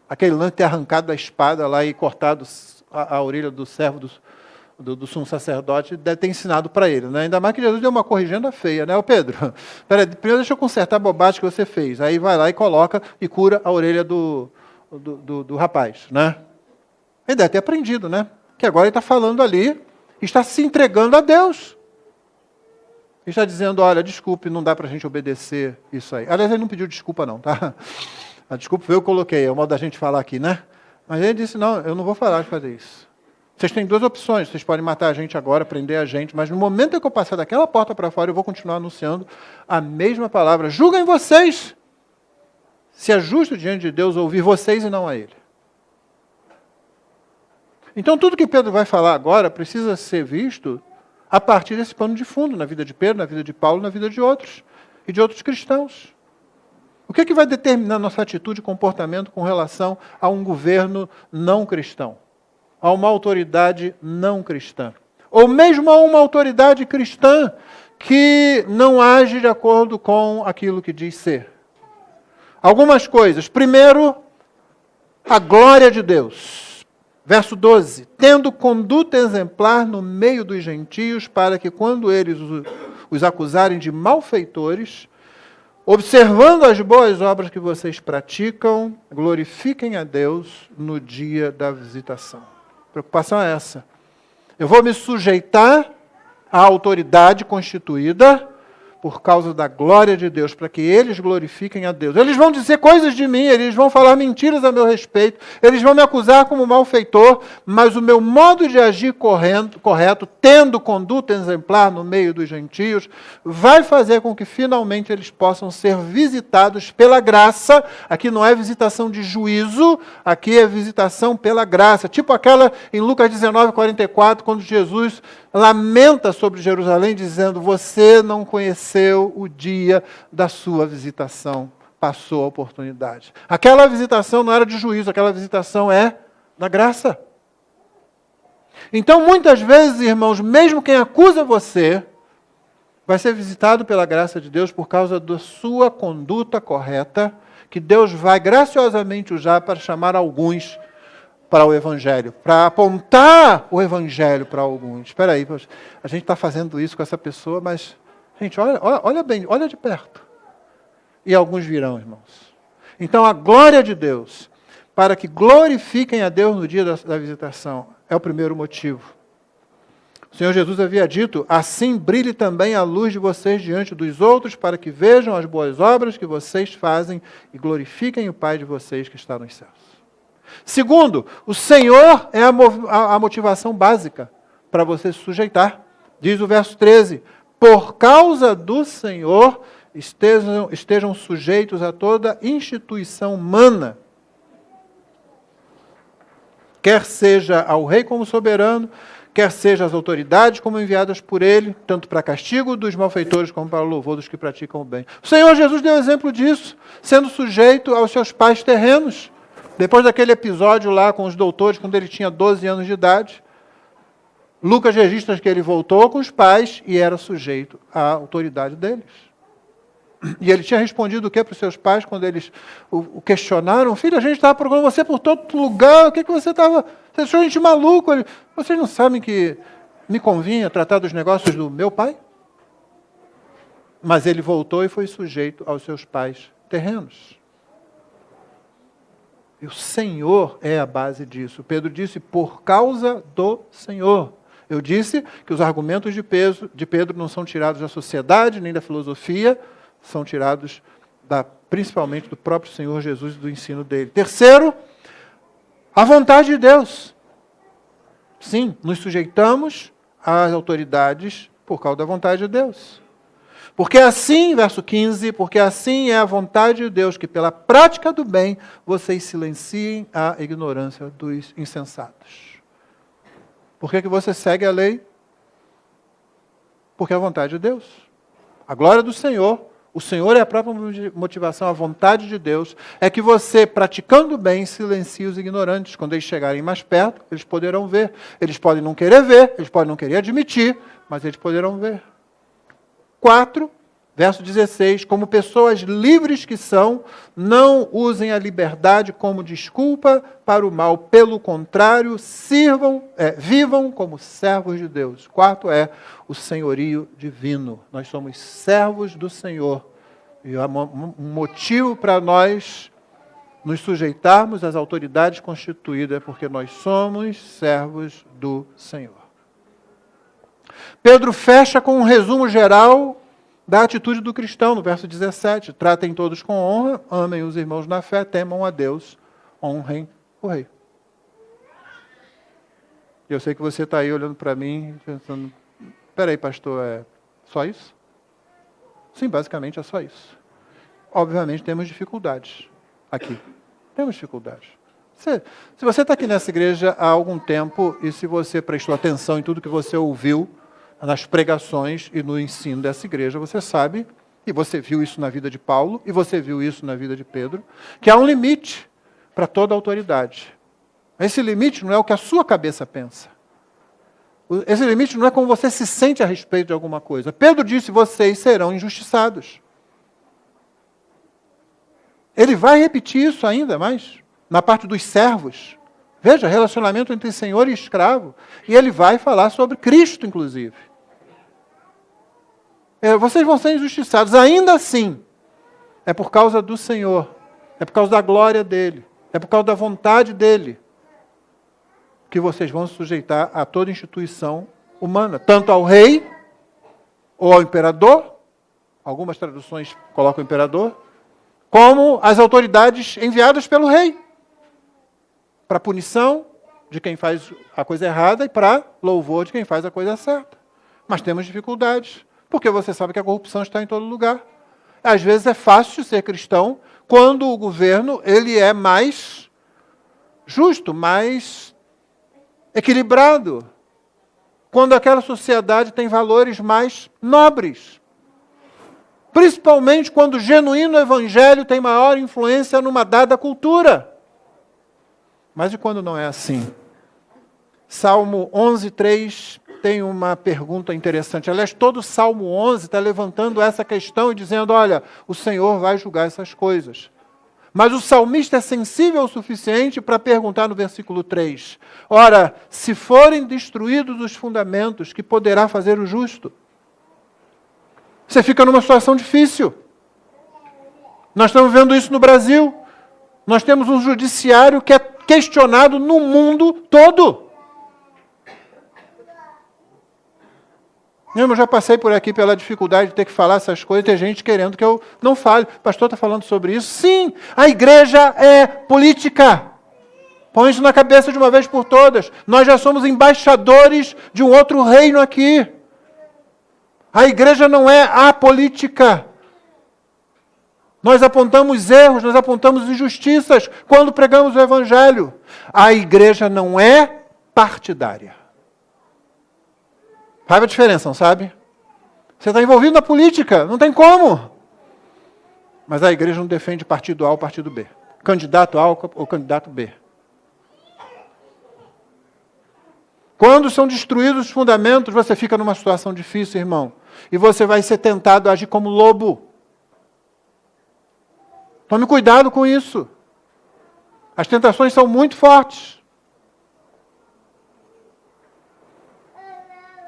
Aquele lance de ter arrancado a espada lá e cortado a orelha do servo do sumo sacerdote deve ter ensinado para ele, né? Ainda mais que Jesus deu uma corrigenda feia, né? Ô Pedro, peraí, primeiro deixa eu consertar a bobagem que você fez. Aí vai lá e coloca e cura a orelha do rapaz, né? Ele deve ter aprendido, né? Que agora ele está falando ali, está se entregando a Deus. Ele está dizendo, olha, desculpe, não dá para a gente obedecer isso aí. Aliás, ele não pediu desculpa não, tá? A desculpa eu coloquei, é o modo da gente falar aqui, né? Mas ele disse, não, eu não vou parar de fazer isso. Vocês têm duas opções, vocês podem matar a gente agora, prender a gente, mas no momento em que eu passar daquela porta para fora, eu vou continuar anunciando a mesma palavra. Julguem vocês se é justo diante de Deus ouvir vocês e não a Ele. Então tudo que Pedro vai falar agora precisa ser visto a partir desse pano de fundo, na vida de Pedro, na vida de Paulo, na vida de outros, e de outros cristãos. O que é que vai determinar nossa atitude e comportamento com relação a um governo não cristão? A uma autoridade não cristã? Ou mesmo a uma autoridade cristã que não age de acordo com aquilo que diz ser? Algumas coisas. Primeiro, a glória de Deus. Verso 12. Tendo conduta exemplar no meio dos gentios, para que quando eles os acusarem de malfeitores, observando as boas obras que vocês praticam, glorifiquem a Deus no dia da visitação. A preocupação é essa. Eu vou me sujeitar à autoridade constituída por causa da glória de Deus, para que eles glorifiquem a Deus. Eles vão dizer coisas de mim, eles vão falar mentiras a meu respeito, eles vão me acusar como malfeitor, mas o meu modo de agir correto, tendo conduta exemplar no meio dos gentios, vai fazer com que finalmente eles possam ser visitados pela graça. Aqui não é visitação de juízo, aqui é visitação pela graça. Tipo aquela em Lucas 19:44, quando Jesus lamenta sobre Jerusalém, dizendo, você não conheceu o dia da sua visitação, passou a oportunidade. Aquela visitação não era de juízo, aquela visitação é da graça. Então, muitas vezes, irmãos, mesmo quem acusa você, vai ser visitado pela graça de Deus por causa da sua conduta correta, que Deus vai graciosamente usar para chamar alguns para o Evangelho, para apontar o Evangelho para alguns. Espera aí, a gente está fazendo isso com essa pessoa, mas, gente, olha bem, olha de perto. E alguns virão, irmãos. Então, a glória de Deus, para que glorifiquem a Deus no dia da visitação, é o primeiro motivo. O Senhor Jesus havia dito, assim brilhe também a luz de vocês diante dos outros, para que vejam as boas obras que vocês fazem e glorifiquem o Pai de vocês que está nos céus. Segundo, o Senhor é a motivação básica para você se sujeitar. Diz o verso 13, por causa do Senhor estejam sujeitos a toda instituição humana, quer seja ao rei como soberano, quer seja às autoridades como enviadas por ele, tanto para castigo dos malfeitores como para o louvor dos que praticam o bem. O Senhor Jesus deu exemplo disso, sendo sujeito aos seus pais terrenos. Depois daquele episódio lá com os doutores, quando ele tinha 12 anos de idade, Lucas registra que ele voltou com os pais e era sujeito à autoridade deles. E ele tinha respondido o que para os seus pais quando eles o questionaram? Filho, a gente estava procurando você por todo lugar, o que você estava... Você deixou a gente maluco. Vocês não sabem que me convinha tratar dos negócios do meu pai? Mas ele voltou e foi sujeito aos seus pais terrenos. E o Senhor é a base disso. Pedro disse, por causa do Senhor. Eu disse que os argumentos de Pedro não são tirados da sociedade, nem da filosofia, são tirados principalmente do próprio Senhor Jesus e do ensino dele. Terceiro, a vontade de Deus. Sim, nos sujeitamos às autoridades por causa da vontade de Deus. Porque assim, verso 15, porque assim é a vontade de Deus, que pela prática do bem, vocês silenciem a ignorância dos insensatos. Por que você segue a lei? Porque é a vontade de Deus. A glória do Senhor, o Senhor é a própria motivação, a vontade de Deus, é que você, praticando o bem, silencie os ignorantes. Quando eles chegarem mais perto, eles poderão ver. Eles podem não querer ver, eles podem não querer admitir, mas eles poderão ver. 4, Verso 16, como pessoas livres que são, não usem a liberdade como desculpa para o mal. Pelo contrário, vivam como servos de Deus. Quarto é o senhorio divino. Nós somos servos do Senhor. E há um motivo para nós nos sujeitarmos às autoridades constituídas, porque nós somos servos do Senhor. Pedro fecha com um resumo geral da atitude do cristão, no verso 17. Tratem todos com honra, amem os irmãos na fé, temam a Deus, honrem o rei. Eu sei que você está aí olhando para mim, pensando, peraí, pastor, é só isso? Sim, basicamente é só isso. Obviamente temos dificuldades aqui. Temos dificuldades. Se você está aqui nessa igreja há algum tempo e se você prestou atenção em tudo que você ouviu nas pregações e no ensino dessa igreja, você sabe, e você viu isso na vida de Paulo, e você viu isso na vida de Pedro, que há um limite para toda autoridade. Esse limite não é o que a sua cabeça pensa. Esse limite não é como você se sente a respeito de alguma coisa. Pedro disse, vocês serão injustiçados. Ele vai repetir isso ainda mais, na parte dos servos. Veja, relacionamento entre senhor e escravo. E ele vai falar sobre Cristo, inclusive. Vocês vão ser injustiçados. Ainda assim, é por causa do Senhor. É por causa da glória dEle. É por causa da vontade dEle. Que vocês vão se sujeitar a toda instituição humana. Tanto ao rei, ou ao imperador. Algumas traduções colocam imperador. Como as autoridades enviadas pelo rei. Para punição de quem faz a coisa errada e para louvor de quem faz a coisa certa. Mas temos dificuldades, porque você sabe que a corrupção está em todo lugar. Às vezes é fácil ser cristão quando o governo ele é mais justo, mais equilibrado. Quando aquela sociedade tem valores mais nobres. Principalmente quando o genuíno evangelho tem maior influência numa dada cultura. Mas e quando não é assim? Salmo 11:3 tem uma pergunta interessante. Aliás, todo Salmo 11 está levantando essa questão e dizendo, olha, o Senhor vai julgar essas coisas. Mas o salmista é sensível o suficiente para perguntar no versículo 3. Ora, se forem destruídos os fundamentos, que poderá fazer o justo? Você fica numa situação difícil. Nós estamos vendo isso no Brasil. Nós temos um judiciário que é questionado no mundo todo. Eu já passei por aqui pela dificuldade de ter que falar essas coisas, tem gente querendo que eu não fale. O pastor está falando sobre isso. Sim, a igreja é política. Põe isso na cabeça de uma vez por todas. Nós já somos embaixadores de um outro reino aqui. A igreja não é apolítica. Nós apontamos erros, nós apontamos injustiças quando pregamos o Evangelho. A igreja não é partidária. Faz a diferença, não sabe? Você está envolvido na política, não tem como. Mas a igreja não defende partido A ou partido B. Candidato A ou candidato B. Quando são destruídos os fundamentos, você fica numa situação difícil, irmão. E você vai ser tentado a agir como lobo. Tome cuidado com isso. As tentações são muito fortes.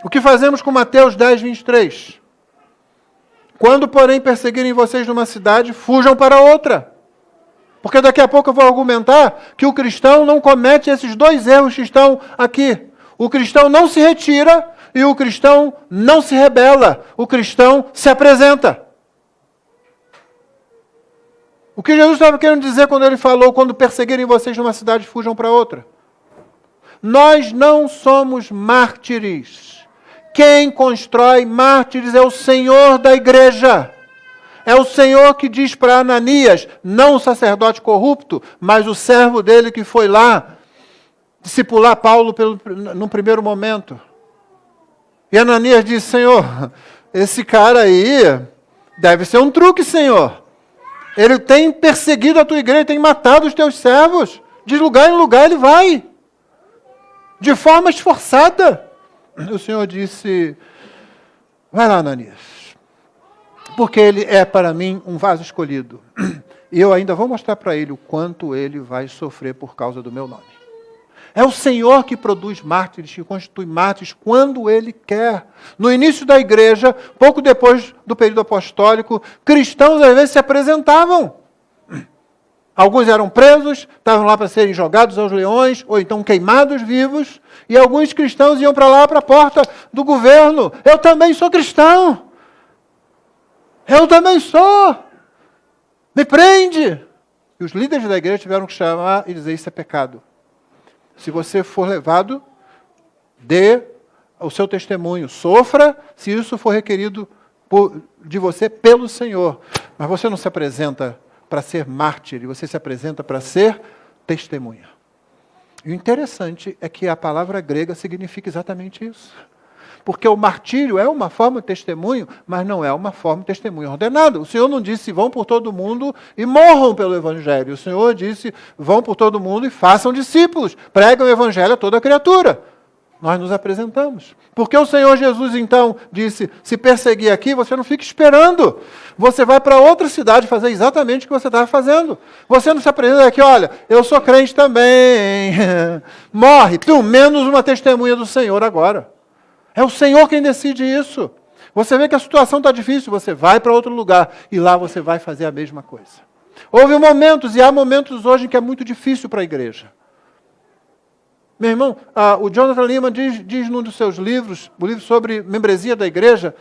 O que fazemos com Mateus 10:23? Quando, porém, perseguirem vocês numa cidade, fujam para outra. Porque daqui a pouco eu vou argumentar que o cristão não comete esses dois erros que estão aqui. O cristão não se retira e o cristão não se rebela. O cristão se apresenta. O que Jesus estava querendo dizer quando ele falou, quando perseguirem vocês numa cidade, fujam para outra? Nós não somos mártires. Quem constrói mártires é o Senhor da igreja. É o Senhor que diz para Ananias, não o sacerdote corrupto, mas o servo dele que foi lá discipular Paulo no primeiro momento. E Ananias disse, Senhor, esse cara aí deve ser um truque, Senhor. Ele tem perseguido a tua igreja, tem matado os teus servos. De lugar em lugar ele vai. De forma esforçada. O Senhor disse, vai lá, Ananias. porque ele é para mim um vaso escolhido. E eu ainda vou mostrar para ele o quanto ele vai sofrer por causa do meu nome. É o Senhor que produz mártires, que constitui mártires quando Ele quer. No início da igreja, pouco depois do período apostólico, cristãos às vezes se apresentavam. Alguns eram presos, estavam lá para serem jogados aos leões, ou então queimados vivos, e alguns cristãos iam para lá, para a porta do governo. Eu também sou cristão. Eu também sou. Me prende. E os líderes da igreja tiveram que chamar e dizer, isso é pecado. Se você for levado, dê o seu testemunho. Sofra, se isso for requerido de você pelo Senhor. Mas você não se apresenta para ser mártir, você se apresenta para ser testemunha. E o interessante é que a palavra grega significa exatamente isso. Porque o martírio é uma forma de testemunho, mas não é uma forma de testemunho ordenado. O Senhor não disse, vão por todo mundo e morram pelo Evangelho. O Senhor disse, vão por todo mundo e façam discípulos. Pregam o Evangelho a toda criatura. Nós nos apresentamos. Porque o Senhor Jesus, então, disse, se perseguir aqui, você não fica esperando. Você vai para outra cidade fazer exatamente o que você estava fazendo. Você não se apresenta aqui, olha, eu sou crente também. Morre, pelo menos uma testemunha do Senhor agora. É o Senhor quem decide isso. Você vê que a situação está difícil, você vai para outro lugar e lá você vai fazer a mesma coisa. Houve momentos e há momentos hoje em que é muito difícil para a igreja. Meu irmão, o Jonathan Leeman diz num dos seus livros, o livro sobre membresia da igreja,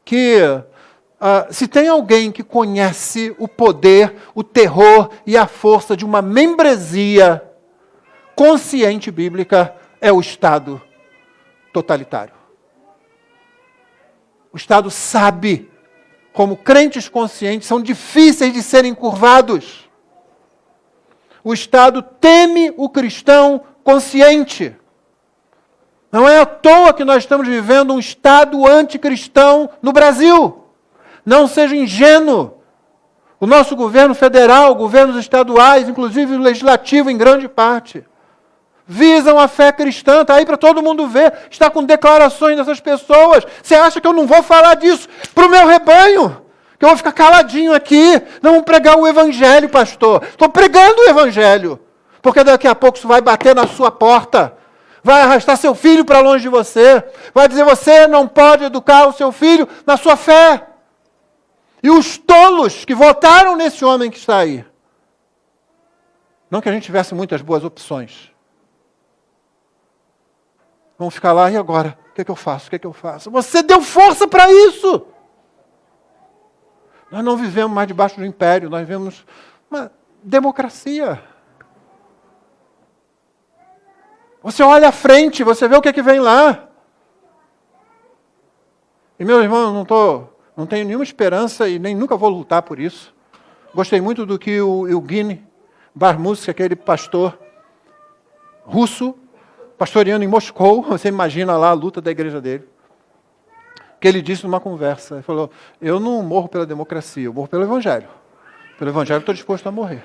que se tem alguém que conhece o poder, o terror e a força de uma membresia consciente bíblica, é o Estado totalitário. O Estado sabe como crentes conscientes são difíceis de serem curvados. O Estado teme o cristão consciente. Não é à toa que nós estamos vivendo um Estado anticristão no Brasil. Não seja ingênuo. O nosso governo federal, governos estaduais, inclusive o legislativo em grande parte, visam a fé cristã, está aí para todo mundo ver, está com declarações dessas pessoas. Você acha que eu não vou falar disso para o meu rebanho? Que eu vou ficar caladinho aqui? Não vou pregar o Evangelho, pastor. Estou pregando o Evangelho. Porque daqui a pouco isso vai bater na sua porta. Vai arrastar seu filho para longe de você. Vai dizer, você não pode educar o seu filho na sua fé. E os tolos que votaram nesse homem que está aí. Não que a gente tivesse muitas boas opções. Vamos ficar lá, e agora? O que é que eu faço? O que é que eu faço? Você deu força para isso! Nós não vivemos mais debaixo do império, nós vivemos uma democracia. Você olha à frente, você vê o que é que vem lá. E, meus irmãos, não tenho nenhuma esperança e nem nunca vou lutar por isso. Gostei muito do que o Evgeny Barmusk, aquele pastor russo, pastoreando em Moscou, você imagina lá a luta da igreja dele, que ele disse numa conversa, ele falou, eu não morro pela democracia, eu morro pelo Evangelho. Pelo Evangelho eu estou disposto a morrer.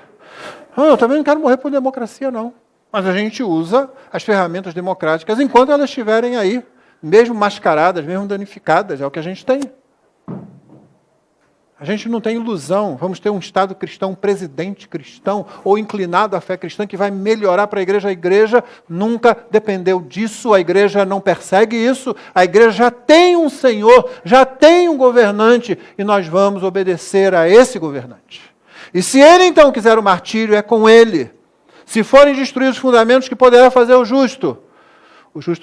Eu também não quero morrer por democracia, não. Mas a gente usa as ferramentas democráticas enquanto elas estiverem aí, mesmo mascaradas, mesmo danificadas, é o que a gente tem. A gente não tem ilusão, vamos ter um Estado cristão, um presidente cristão, ou inclinado à fé cristã, que vai melhorar para a igreja. A igreja nunca dependeu disso, a igreja não persegue isso, a igreja já tem um Senhor, já tem um governante, e nós vamos obedecer a esse governante. E se ele então quiser o martírio, é com ele. Se forem destruídos os fundamentos, que poderá fazer o justo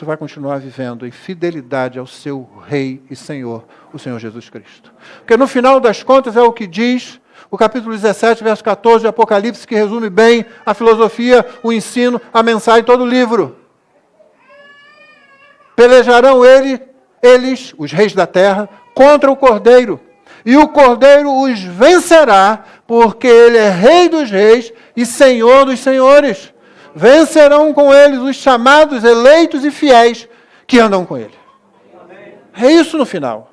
vai continuar vivendo em fidelidade ao seu Rei e Senhor, o Senhor Jesus Cristo. Porque no final das contas é o que diz o capítulo 17, verso 14 de Apocalipse, que resume bem a filosofia, o ensino, a mensagem, todo o livro. Pelejarão eles, os reis da terra, contra o Cordeiro. E o Cordeiro os vencerá, porque ele é Rei dos reis e Senhor dos senhores. Vencerão com eles os chamados, eleitos e fiéis que andam com ele. É isso no final.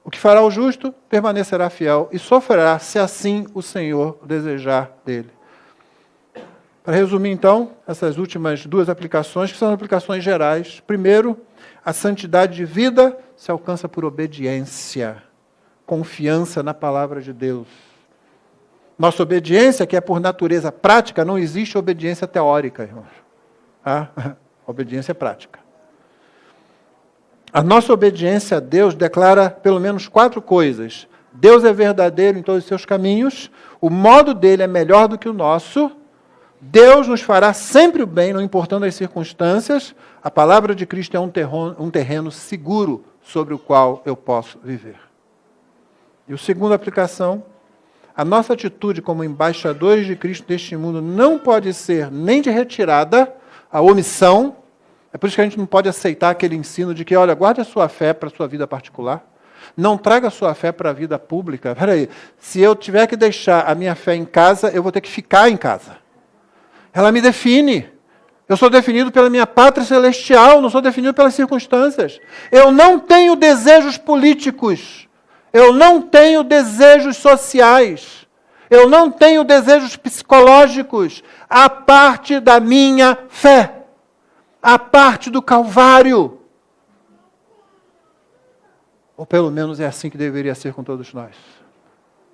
O que fará o justo permanecerá fiel e sofrerá, se assim o Senhor desejar dele. Para resumir, então, essas últimas duas aplicações, que são aplicações gerais. Primeiro, a santidade de vida se alcança por obediência, confiança na palavra de Deus. Nossa obediência, que é por natureza prática, não existe obediência teórica, irmãos. Obediência prática. A nossa obediência a Deus declara pelo menos 4 coisas. Deus é verdadeiro em todos os seus caminhos, o modo dele é melhor do que o nosso, Deus nos fará sempre o bem, não importando as circunstâncias, a palavra de Cristo é um terreno seguro sobre o qual eu posso viver. E a segunda aplicação, a nossa atitude como embaixadores de Cristo neste mundo não pode ser nem de retirada, a omissão. É por isso que a gente não pode aceitar aquele ensino de que, olha, guarde a sua fé para a sua vida particular. Não traga a sua fé para a vida pública. Espera aí, se eu tiver que deixar a minha fé em casa, eu vou ter que ficar em casa. Ela me define. Eu sou definido pela minha pátria celestial, não sou definido pelas circunstâncias. Eu não tenho desejos políticos. Eu não tenho desejos sociais. Eu não tenho desejos psicológicos. A parte da minha fé. A parte do Calvário. Ou pelo menos é assim que deveria ser com todos nós.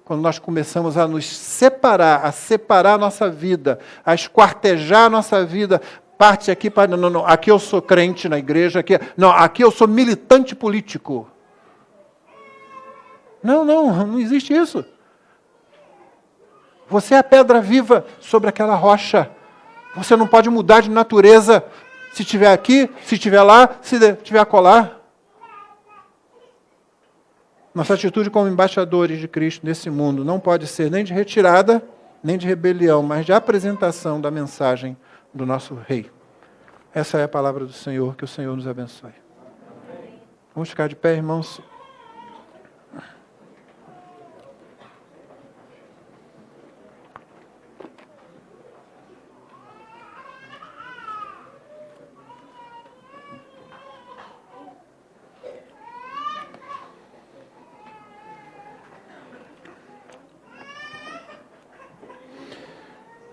Quando nós começamos a nos separar, a separar a nossa vida, a esquartejar a nossa vida, parte aqui para... Não, aqui eu sou crente na igreja, aqui eu sou militante político. Não existe isso. Você é a pedra viva sobre aquela rocha. Você não pode mudar de natureza se estiver aqui, se estiver lá, se estiver acolá. Nossa atitude como embaixadores de Cristo nesse mundo não pode ser nem de retirada, nem de rebelião, mas de apresentação da mensagem do nosso Rei. Essa é a palavra do Senhor, que o Senhor nos abençoe. Vamos ficar de pé, irmãos.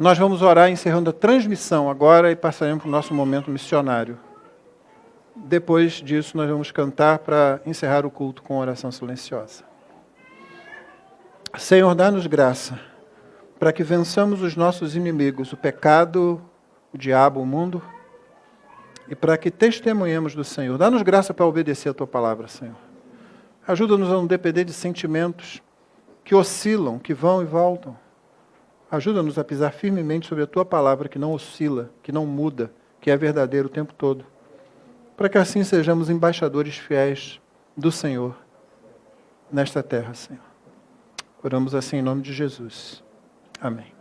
Nós vamos orar encerrando a transmissão agora e passaremos para o nosso momento missionário. Depois disso, nós vamos cantar para encerrar o culto com oração silenciosa. Senhor, dá-nos graça para que vençamos os nossos inimigos, o pecado, o diabo, o mundo, e para que testemunhemos do Senhor. Dá-nos graça para obedecer a Tua palavra, Senhor. Ajuda-nos a não depender de sentimentos que oscilam, que vão e voltam. Ajuda-nos a pisar firmemente sobre a Tua palavra, que não oscila, que não muda, que é verdadeiro o tempo todo. Para que assim sejamos embaixadores fiéis do Senhor nesta terra, Senhor. Oramos assim em nome de Jesus. Amém.